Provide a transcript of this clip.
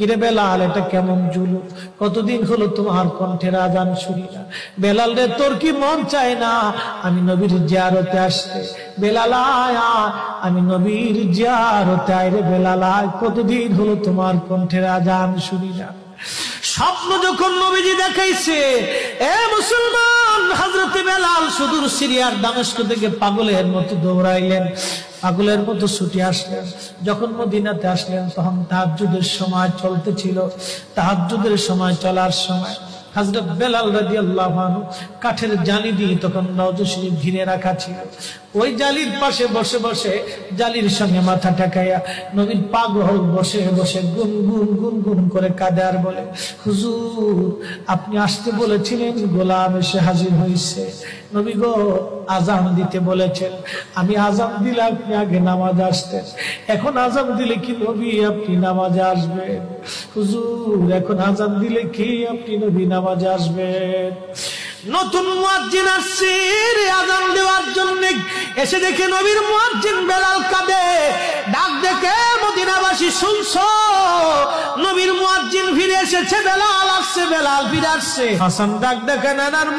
কিরে বেলাল, এটা কেমন জুলুম? কতদিন হলো তোমার কণ্ঠের আজান শুনি না। বেলাল রে, তোর কি মন চায় না আমি নবীর জিয়ারতে আসতে? বেলাল আয়, আমি নবীর জিয়ারতে আয় রে বেলাল আয়, কতদিন হলো তোমার কণ্ঠের আজান শুনি না। স্বপ্ন যখন নবীজি দেখাইছে, এ মুসলমান, হযরত বেলাল সুদূর সিরিয়ার দামেস্ক থেকে পাগলের মতো দৌড়াইলেন, পাগলের মতো ছুটে আসলেন। যখন মদিনাতে আসলেন তখন তাহাজ্জুদের সময় চলতেছিল। তাহাজ্জুদের সময় চলার সময় হযরত বেলাল রাদিয়াল্লাহু আনহু কাঠের জালি দিয়ে তখন রওজা শরীফ ঘিরে রাখা ছিল। ওই জালির পাশে বসে বসে জালির সঙ্গে মাথা ঠেকাইয়া নবীর পাগল বসে বসে গুনগুন গুনগুন করে কাঁদে আর বলে, হুজুর আপনি আসতে বলেছিলেন, গোলাম এসে হাজির হয়েছে। নবী গো, আজান দিতে বলেছেন, আমি আজান দিলে আপনি আগে নামাজে আসতেন, এখন আজান দিলে কি নবী আপনি নামাজে আসবেন? হুজুর এখন আজান দিলে কি আপনি নবী নামাজে আসবেন? নতুন মুয়াজ্জিন আসছে আজান দেওয়ার জন্য, এসে দেখে নবীর মুয়াজ্জিন বেলাল কাঁদে। ডাক দেখে মদিনাবাসী, শুনছো নবীর মুয়াজ্জিন ফিরে এসেছে, বেলাল আসছে, বেলাল ফিরে আসছে। হাসান ডাক দেখে নানার